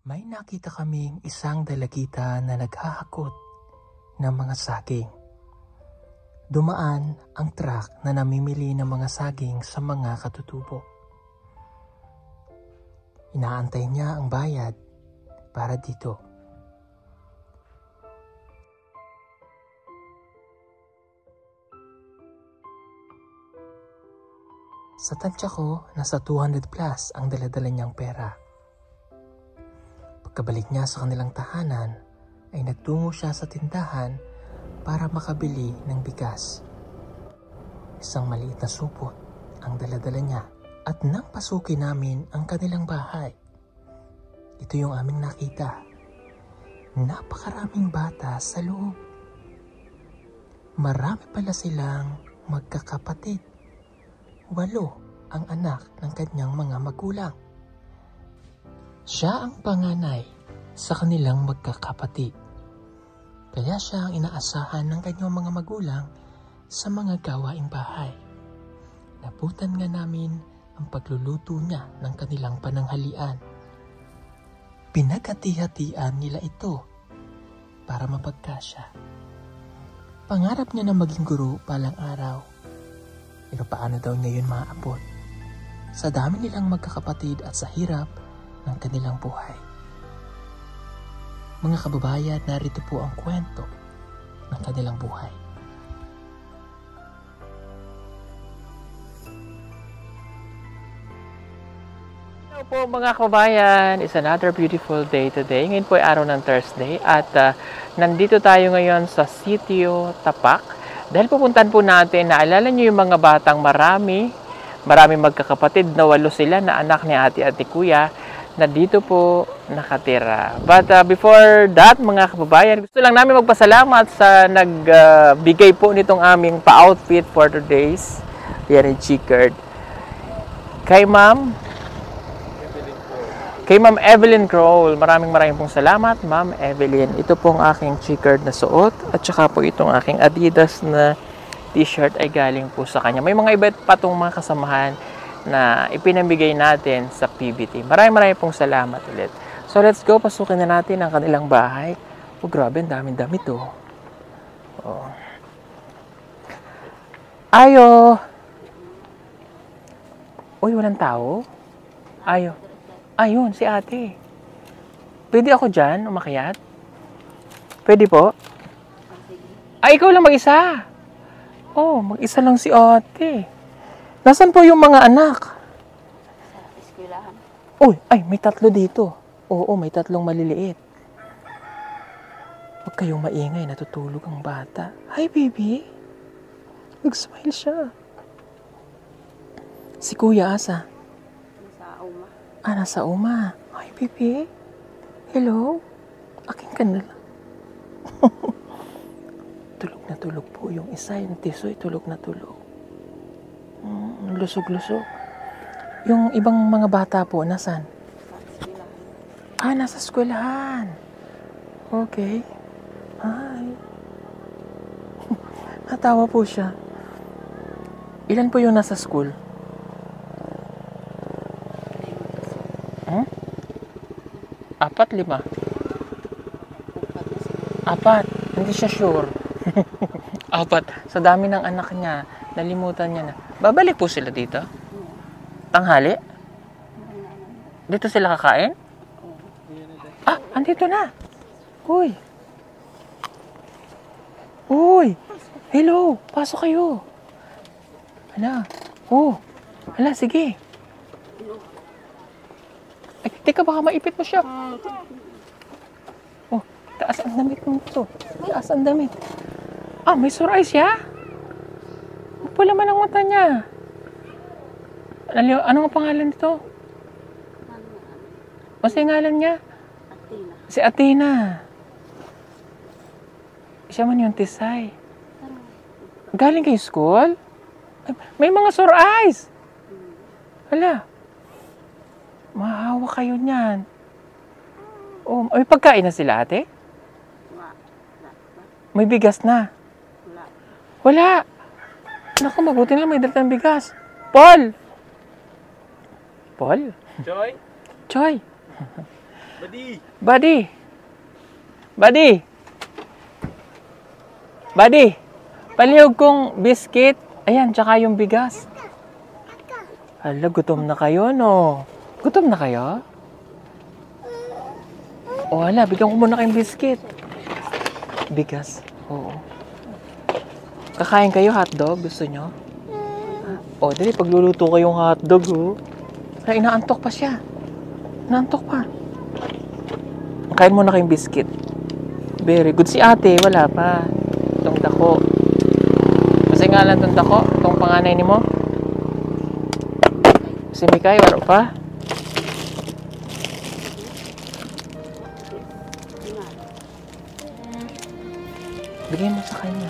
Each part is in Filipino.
May nakita kaming isang dalagita na naghahakot ng mga saging. Dumaan ang truck na namimili ng mga saging sa mga katutubo. Inaantay niya ang bayad para dito. Sa tansya ko, nasa 200 plus ang daladala niyang pera. Pagkabalik niya sa kanilang tahanan, ay nagtungo siya sa tindahan para makabili ng bigas. Isang maliit na supot ang daladala niya at nang pasukin namin ang kanilang bahay, ito yung aming nakita. Napakaraming bata sa loob. Marami pala silang magkakapatid. 8 ang anak ng kanyang mga magulang. Siya ang panganay sa kanilang magkakapatid. Kaya siya ang inaasahan ng kanyang mga magulang sa mga gawaing bahay. Nabutan nga namin ang pagluluto niya ng kanilang pananghalian. Pinagati-hatian nila ito para mapagkasya. Pangarap niya na maging guro palang araw. Pero paano daw niya yun maaabot? Sa dami nilang magkakapatid at sa hirap ng kanilang buhay. Mga kababayan, narito po ang kwento ng kanilang buhay. Hello po mga kababayan, it's another beautiful day today. Ngayon po ay araw ng Thursday at nandito tayo ngayon sa Sitio Tapak. Dahil pupuntahan po natin, naalala nyo yung mga batang maraming magkakapatid na 8 sila na anak ni ate at ni kuya na dito po nakatira. But before that mga kababayan, gusto lang namin magpasalamat sa nagbigay po nitong aming pa-outfit for today's yan ay checkered. Kay Ma'am Evelyn Crowell, maraming pong salamat, Ma'am Evelyn. Ito pong aking checkered na suot at saka po itong aking Adidas na t-shirt ay galing po sa kanya. May mga iba't pa itong mga kasamahan na ipinamigay natin sa PBT. Maraming pong salamat ulit. So let's go, pasukin na natin ang kanilang bahay. Oh, grabe, ang daming damit oh. Oh. Ayo! Uy, walang tao? Ayo. Ayun, si ate. Pwede ako dyan, umakyat? Pwede po? Ay, ikaw lang mag-isa. Oh, mag-isa lang si ate. Nasaan po yung mga anak? Sa eskwelahan. Uy, ay, may 3 dito. Oo, may 3 maliliit. Huwag kayong maingay, natutulog ang bata. Hi, baby. Nag-smile siya. Si kuya asa? Nasa uma. Hi, baby. Hello? Akin ka na lang. Tulog na tulog po yung isa. Yung tisoy, tulog na tulog. Lusog-lusog. Yung ibang mga bata po, nasan? Nasa eskwelahan. Okay. Hi. Natawa po siya. Ilan po yung nasa school? 4, 5? 4. Hindi siya sure. 4. Sa dami ng anak niya, nalimutan niya na. Babalik po sila dito? Tanghali? Dito sila kakain? Andito na. Uy. Uy. Hello. Pasok kayo. Hala. Oh. Hala, sige. Ay, teka, baka maipit mo siya. Oh, taas ang damit mo ito. Taas ang damit. May sore eyes siya? Pula man ang mata niya. Ano ang pangalan nito? O si ngalan niya? Athena. Si Athena. Siya man yung tisay. Galing kayo school? Ay, may mga sore eyes. Hala. Mahawa kayo niyan. Oh, may pagkain na sila, ate? May bigas na? Wala. Naku, mabuti na may dalang bigas. Paul! Paul? Joy? Joy! Buddy! Buddy! Buddy! Palihog kong biscuit. Ayan, tsaka yung bigas. Hala, gutom na kayo, no? Gutom na kayo? O, hala, bigyan ko muna kayong biscuit. Bigas. Oo. Kakain kayo hotdog? Gusto nyo? O, dali, pagluluto kayong hotdog, oh. Ay, inaantok pa siya. Inaantok pa. Kain muna kayong biscuit. Very good. Si ate, wala pa. Itong dako. Kasi nga lang itong dako. Itong panganay ni mo. Si Mikay, wala pa. Bigay mo sa kanya.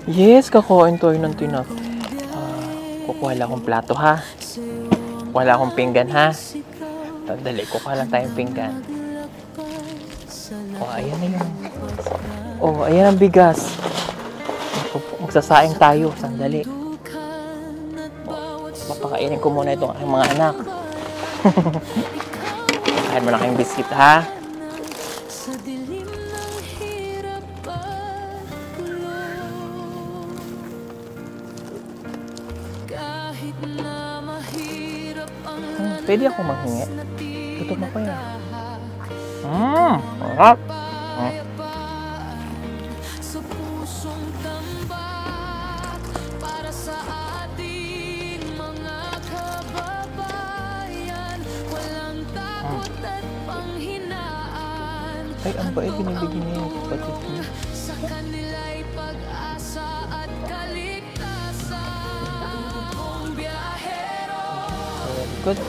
Yes, kakain tayo ng tinap. Kukuha lang akong plato, ha? Wala akong pinggan, ha? Dali, kukuha lang tayong pinggan. O, ayan na yun. O, ayan ang bigas. Magsasaing tayo. Sandali. Papakainin ko muna itong aking mga anak. Kain mo na kayong biscuit, ha? Pwede ako manghingi. Gutom ako yan. Sarap. Ay, ang bait binibigyan niya yung kapatid niya. Good.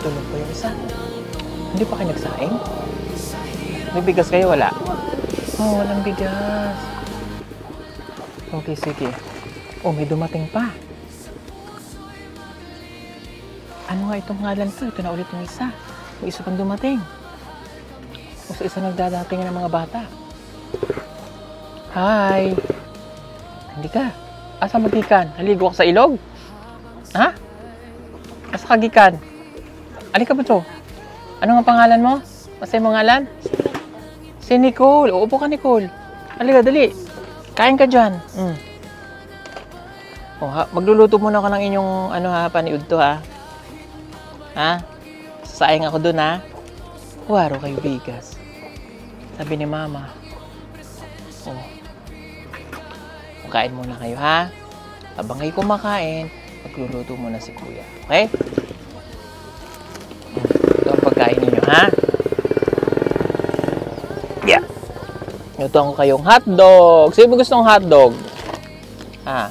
Tulog pa yung isa. Hindi pa kayo nagsaing? May bigas kayo? Wala? Oh, walang bigas. Okay, sige. Oh, may dumating pa. Ano nga itong ngalan to? Ito na ulit yung isa. May isa pang dumating. O sa isa nagdadating ng mga bata. Hi! Hindi ka. Asa magikan? Naligo ka sa ilog? Ha? Asa kagikan? Alika ba to? Ano nga pangalan mo? Masay mo ngalan? Si Nicole. Uupo ka, Nicole. Alika, dali. Kain ka dyan. O, ha? Magluluto muna ako ng inyong paniud to, ha? Ha? Sasaing ako dun, ha? Waro kayo bigas. Sabi ni Mama. O. Kain muna kayo, ha? Habang kayo kumakain, magluluto muna si Kuya. Okay? Ito ang pagkain ninyo, ha? Yeah. Ito ang kayong hotdog. Sino ba gustong hotdog? Ha?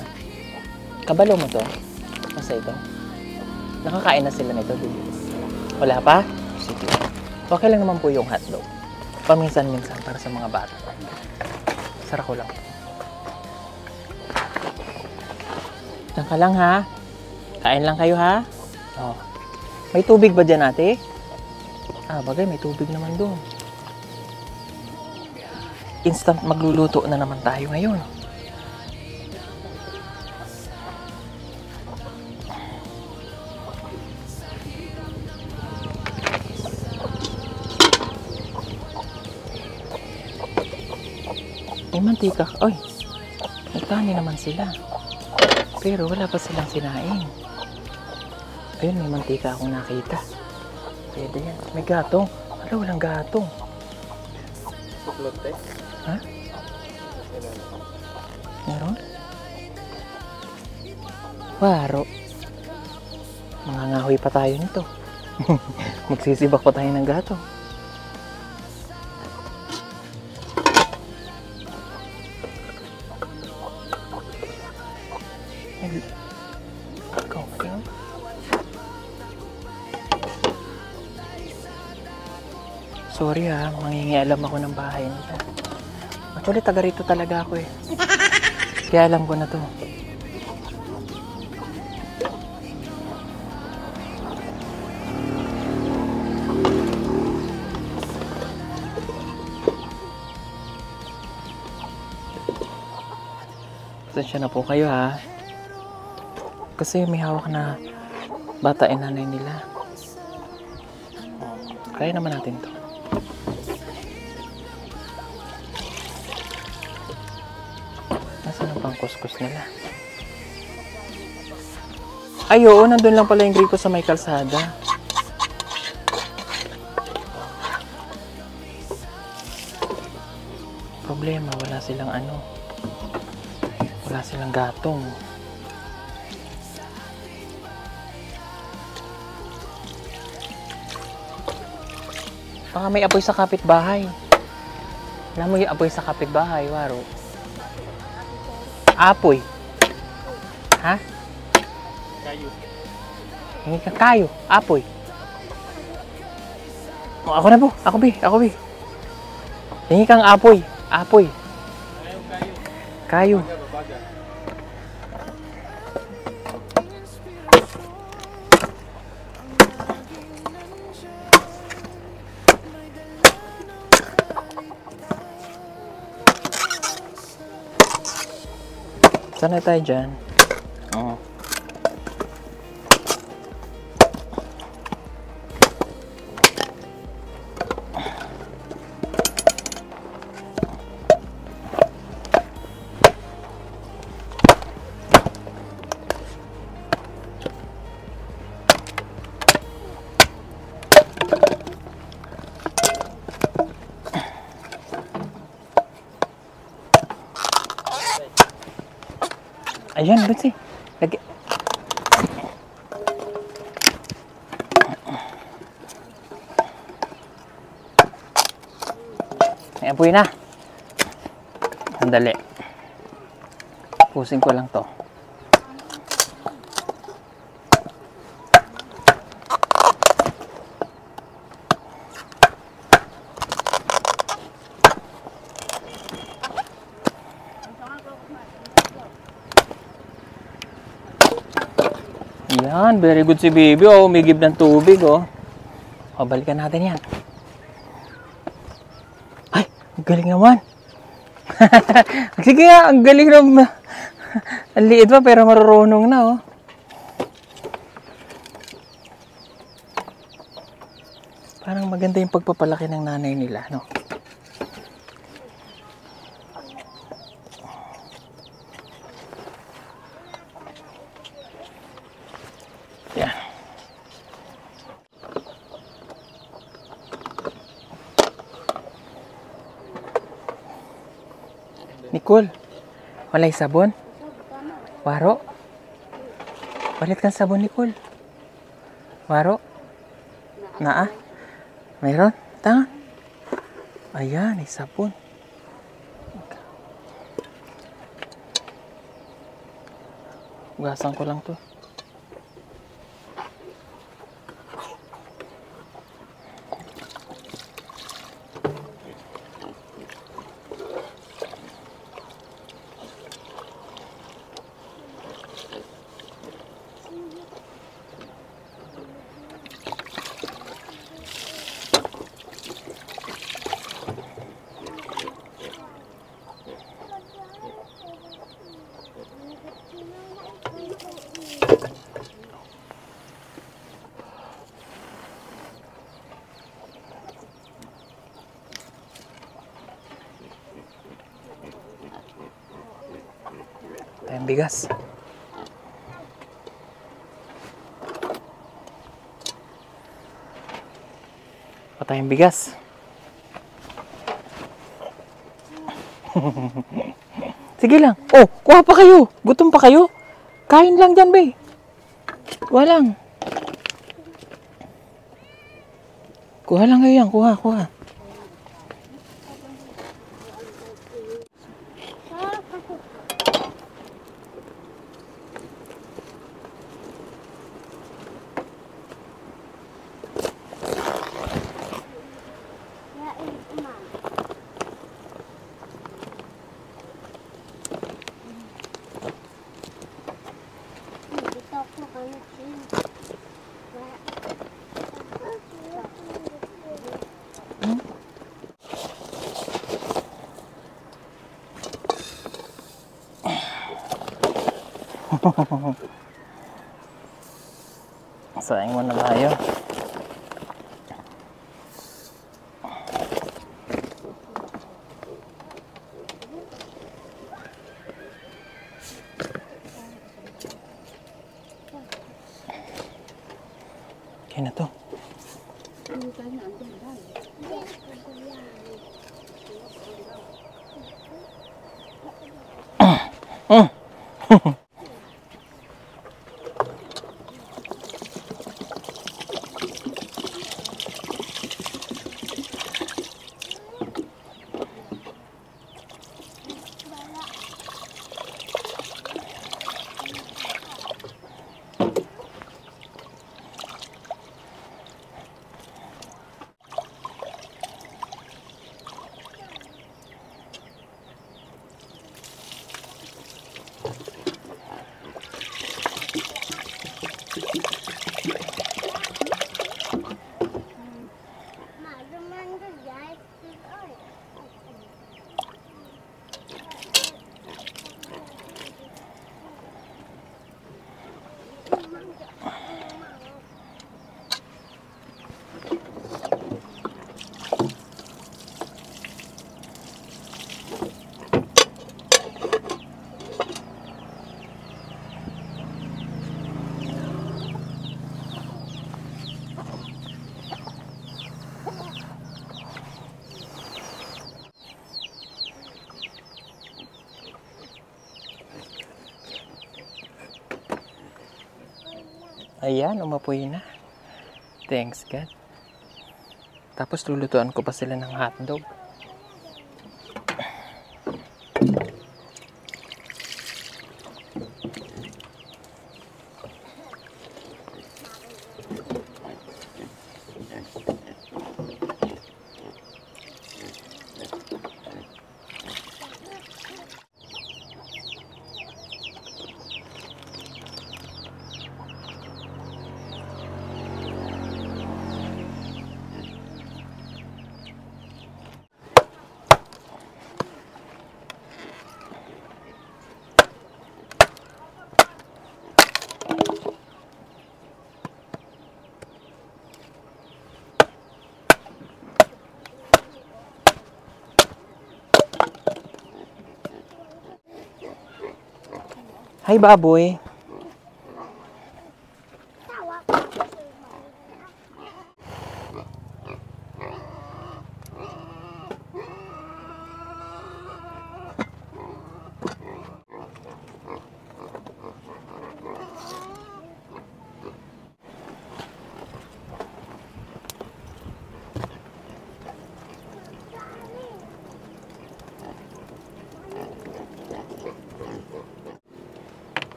Kabalo mo to? Masa ito? Nakakain na sila nito, di ba? Wala pa? Sige. Okay lang naman po yung hotdog. Paminsan-minsan para sa mga bata. Sarap ko lang. Diyan ka lang, ha? Kain lang kayo, ha? Oh. May tubig ba dyan, ate? Bagay, may tubig naman doon. Instant magluluto na naman tayo ngayon. May mantika. Oy, nagtani naman sila. Pero wala pa silang sinain. Ayun, may mantika akong nakita. Pwede yan. May gatong. Wala, walang gatong. Ha? Meron? Waro. Mangangahoy pa tayo nito. Magsisibak pa tayo ng gatong. Sorry, ha, mangingialam ako ng bahay nila. Actually, taga rito talaga ako, eh. Kaya alam ko na to. Pasensya na po kayo, ha. Kasi may hawak na bata and nanay nila. Kaya naman natin to. Nasaan ang pangkuskus nila? Ay, oo, nandun lang pala yung gripo sa may kalsada. Problema, wala silang ano. Wala silang gatong. Baka may apoy sa kapitbahay. Alam mo yung apoy sa kapitbahay, Waro? Apoy. Ha? Kayo. Hindi ka kayo. Apoy. Oh, ako na po. Ako, bi. Hingi kang apoy. Apoy. Kayo. Sana tayo dyan. Oo. Ayan, Betsy. Lagi. May apoy na. Sandali. Pusin ko lang to. Yan, very good si baby. Oh, umigib ng tubig, oh. O, balikan natin yan. Ay, ang galing naman. Sige nga, ang galing naman. Ang liit pa, pero marunong na, oh. Parang maganda yung pagpapalaki ng nanay nila, no? Yan. Nicole, walay sabon? Waro? Palit kang sabon, Nicole. Waro? Naa? Mayroon? Tangan? Ayan, ay sabon. Ugasan ko lang to. Tayong bigas. Patayong bigas. Sige lang. Oh, kuha pa kayo. Gutom pa kayo. Kain lang dyan, bay. Kuha lang. Kuha lang kayo yan. Kuha. Sayang mo na tayo. Okay na to. Ayan, umapoy na. Thanks God. Tapos lulutuan ko pa sila ng hotdog. Hi, baboy.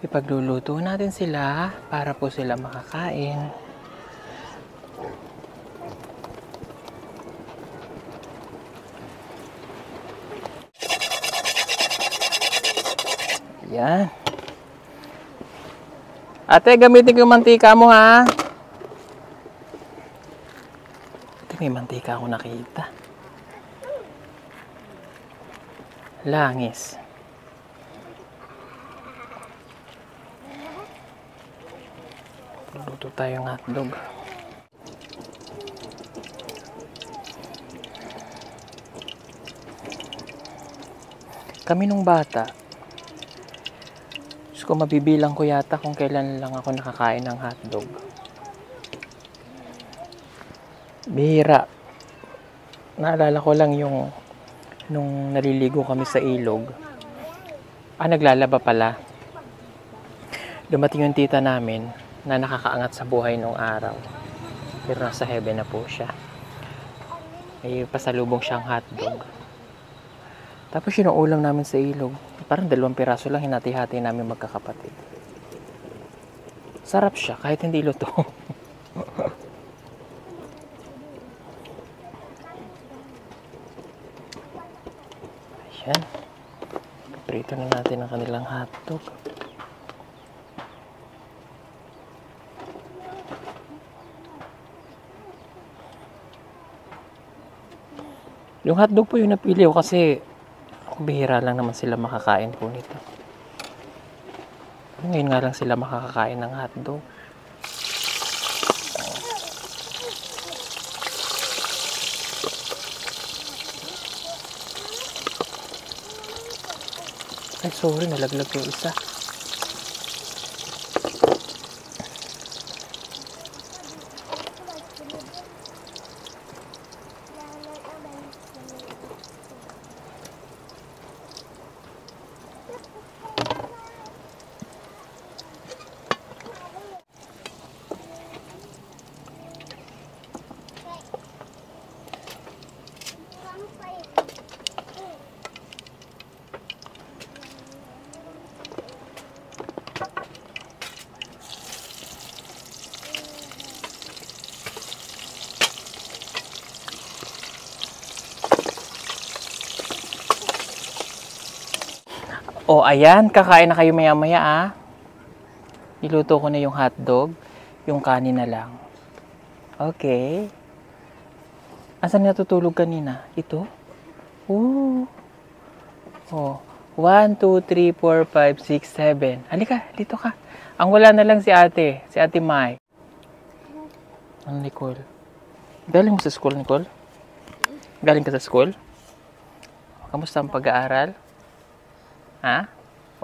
Ipagluluto natin sila para po sila makakain. Yan. Ate, gamitin ko yung mantika mo, ha? Ate, may mantika ako nakita. Langis. Luto tayong hotdog. Kami nung bata, ko mabibilang ko yata kung kailan lang ako nakakain ng hotdog. Bihira. Naalala ko lang yung nung naliligo kami sa ilog. Naglalaba pala. Dumating yung tita namin na nakakaangat sa buhay nung araw. Pero nasa heaven na po siya. May pasalubong siyang hotdog. Tapos yun ang ulam namin sa ilog. Parang 2 piraso lang hinati-hati namin magkakapatid. Sarap siya kahit hindi luto. Ayan. Prito na natin ang kanilang hotdog. Yung hotdog po yung napili ko kasi bihira lang naman sila makakain po nito. Ngayon nga lang sila makakakain ng hotdog. Ay, sorry, nalaglag yung isa. O, ayan, kakain na kayo maya-maya ah. Niluto ko na yung hotdog, yung kanin na lang. Okay. Asan natutulog kanina? Ito? Ooh. Oh, 1, 2, 3, 4, 5, 6, 7. Halika, dito ka. Ang wala na lang si Ate Mai. Ano, Nicole? Galing mo sa school, Nicole? Galing ka sa school? Kamusta ang pag-aaral? Ha?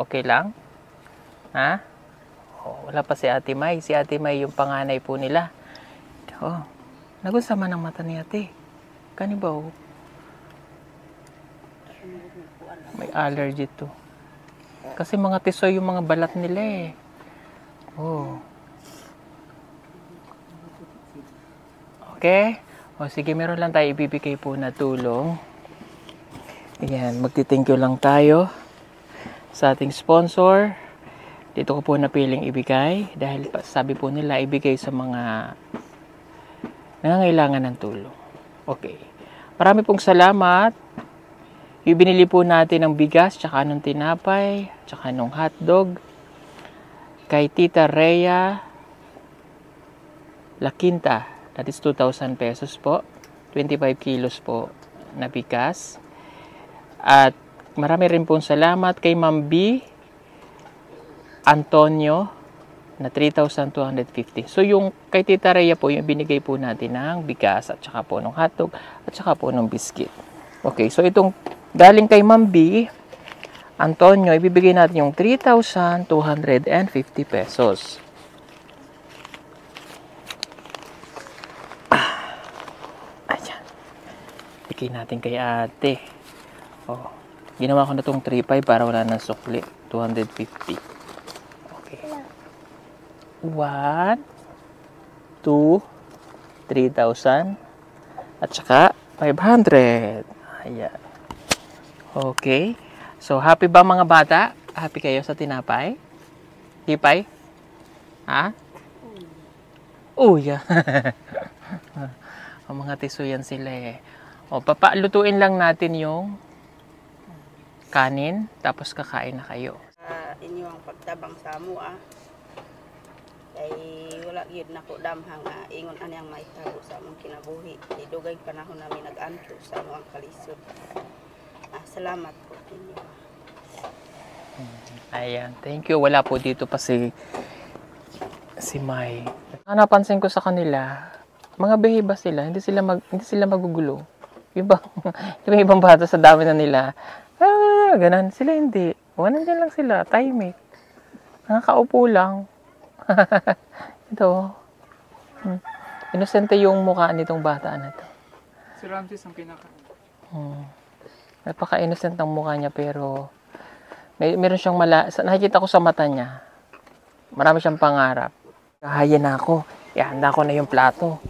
Okay lang? Ha? Oh, wala pa si Ate Mai. Si Ate Mai yung panganay po nila. Oh, nagusama ng mata ni Ate. Kanibaw. May allergy to. Kasi mga tisoy yung mga balat nila eh. Oh. Okay? O sige, meron lang tayo ibibigay po na tulong. Ayan, magti-thank you lang tayo sa ating sponsor. Dito ko po napiling ibigay dahil sabi po nila ibigay sa mga nangangailangan ng tulong. Okay. Marami pong salamat. Yung binili po natin ng bigas, tsaka nung tinapay, tsaka nung hotdog. Kay Tita Rhea La Quinta. That is 2,000 pesos po. 25 kilos po na bigas. At marami rin pong salamat kay Ma'am B. Antonio na 3,250. So yung kay Tita Rhea po, yung binigay po natin ng bigas at saka po ng hotdog at saka po ng biscuit. Okay, so itong galing kay Ma'am B. Antonio, ibibigay natin yung 3,250 pesos. Ayan. Bigay natin kay ate. Oh. Ginawa ko na itong 3,500 para wala nang sukli. 250. Okay. 1, 2, 3,000. At saka 500. Ayan. Okay. So, happy ba mga bata? Happy kayo sa tinapay? Hipay? Ha? Yeah. Ang mga tisuyan sila eh. O, papalutuin lang natin yung kanin, tapos kakain na kayo. Inyong pagtabang sa amo kay wala gyud nako damhang ingon anyang maitago sa among kinabuhi. Dugay panahon namin nag-antro sa among kalisod. Salamat po inyo. Ayan, thank you. Wala po dito pa si Mai. Napansin ko sa kanila, mga behiba sila, hindi sila magugulo. Yung ibang bata sa dami na nila, ganun. Sila hindi. Nandiyan lang sila, tahimik. Nakakaupo lang. Ito. Inosente yung mukha nitong bata na to. Si Ramses ang pinaka. Napaka-innocent ang mukha niya pero meron siyang nakikita ko sa mata niya. Marami siyang pangarap. Kahaya na ako. Ihanda ko na yung plato.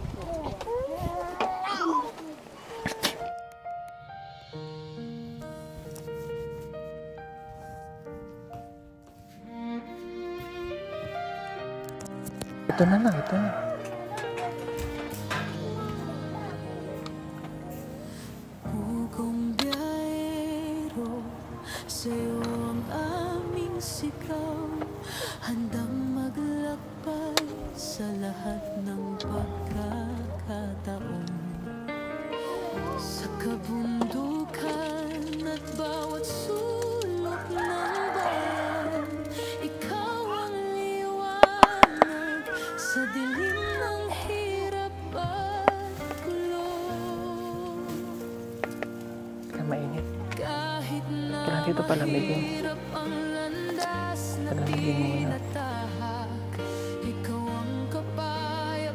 Ito na. Kung biyahero, sa'yo ang aming sigaw, handang maglakbay sa lahat ng pagkakataon. Sa kabundukan Dito palamigin. Hirap ang landas na Palamigin muna. tinatahak. Ikaw ang kapayapaan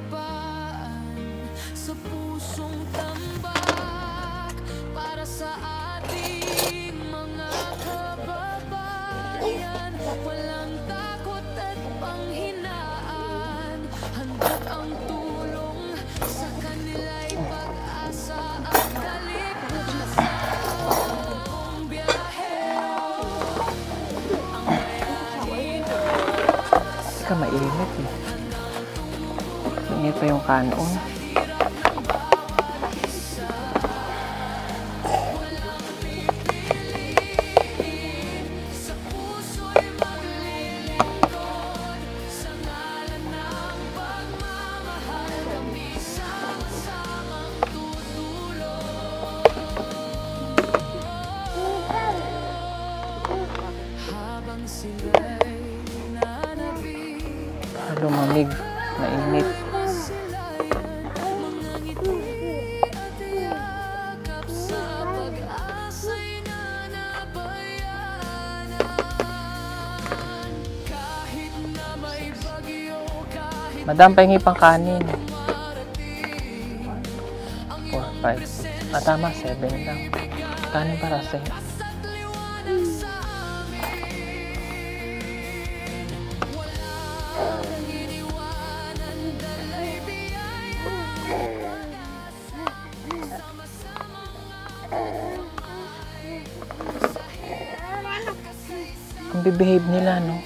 sa pusong tambak para sa ating mga kababayan. Walang takot at panghinaan. Handog ang tulong sa kanila'y pag-asa at kaligtasan. Kung biyahero ang bayani na Ka mainit eh. Mainit pa yung kanon. sa puso'y maglilingkod sa ngalan ng pagmamahal. Kami sama-samang tutulong habang sila'y nanabig. Lumamig. Mainit. Masilayan, mga ngiti at yakap sa pag-asa'y nanabayanan. Kahit na may bagyo, kahit Madam, pahingi pang kanin. marating, 4, 5. Tama, 7 lang. Kanin para sa at liwanag sa amin. Walang iniwanan, dala'y biyaya. Ang bibehave nila, no?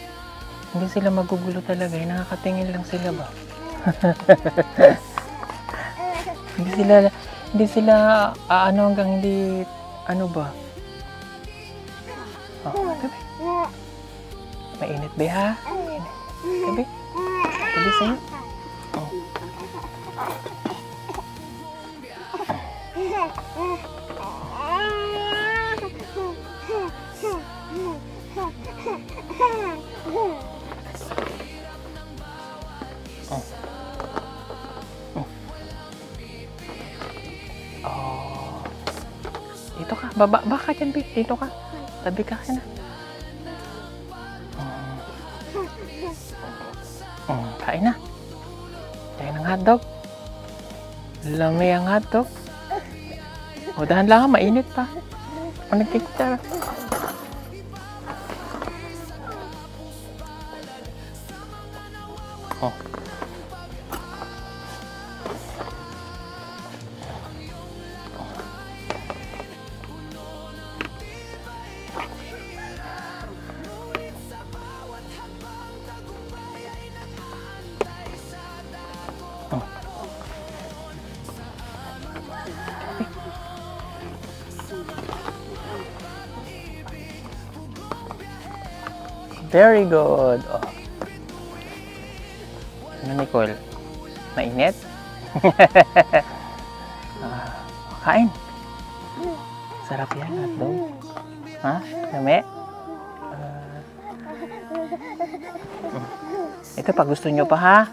Hindi sila magugulo talaga. Eh. Nakakatingin lang sila ba? hindi sila ano hanggang hindi, ano ba? Oh, gabi. Mainit ba ha? Mainit. Gabi. Gabi sa'yo. Oh. Oh. Dito ka. Baka dyan, babe. Dito ka. Tabi ka na. Kain na. Kain ng hotdog. Lami ang hotdog. O, dahan lang ha. Mainit pa. O, nagkikita. Oh. Very good. Oh. Ano, Nicole? Mainit? Kain. Sarap yan, hotdog. Ha? Dami? Ito, pag gusto nyo pa, ha?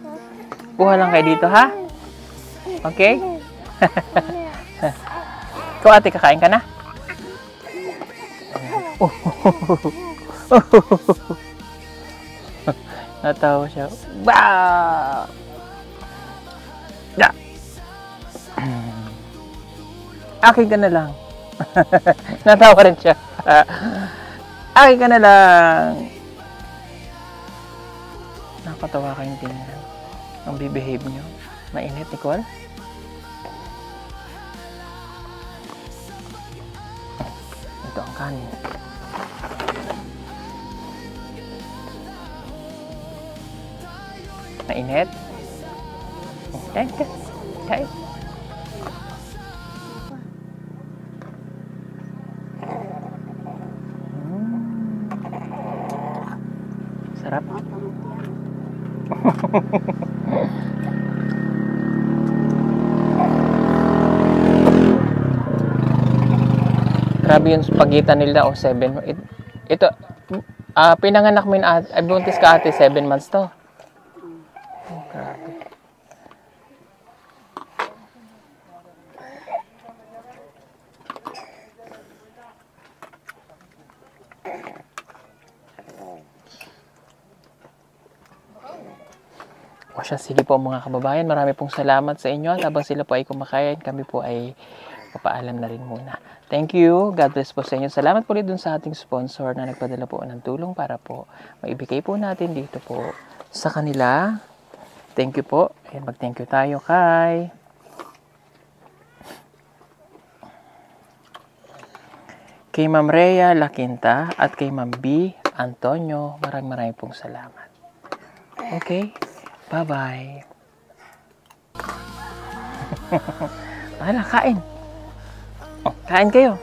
Kuha lang kayo dito, ha? Okay? Ikaw, ate, kakain ka na? Oh. Natawa siya. Bah! Da! Akin ka na lang. Natawa rin siya. Akin ka na lang. Nakakatawa kayong tingnan. Ang bibehave nyo. Mainit, Nicole? Ito ang kanin. Mainit? Kain ka. Kain. Sarap. Grabe yung pagitan nila o 7. Ito, pinanganak mo yun, buntis ka ate, 7 months to. Oh, grabe. siya. Sige po mga kababayan, marami pong salamat sa inyo. At habang sila po ay kumakain, kami po ay papaalam na rin muna. Thank you. God bless po sa inyo. Salamat po ulit dun sa ating sponsor na nagpadala po ng tulong para po maibigay po natin dito po sa kanila. Thank you po. Ayan, mag-thank you tayo kay Ma'am Rhea Laquinta at kay Ma'am B. Antonio. Maraming pong salamat. Okay? Bye-bye. Hala, kain. Oh, kain kayo.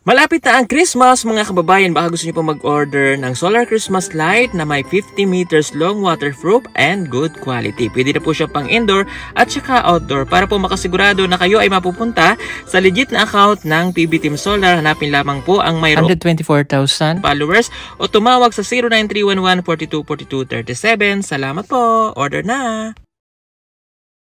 Malapit na ang Christmas mga kababayan. Baka gusto niyo po mag-order ng solar Christmas light na may 50 meters long, waterproof and good quality. Pwede na po siya pang indoor at saka outdoor. Para po makasigurado na kayo ay mapupunta sa legit na account ng PB Team Solar, hanapin lamang po ang mayroong 124,000 followers o tumawag sa 09311 424237. Salamat po. Order na!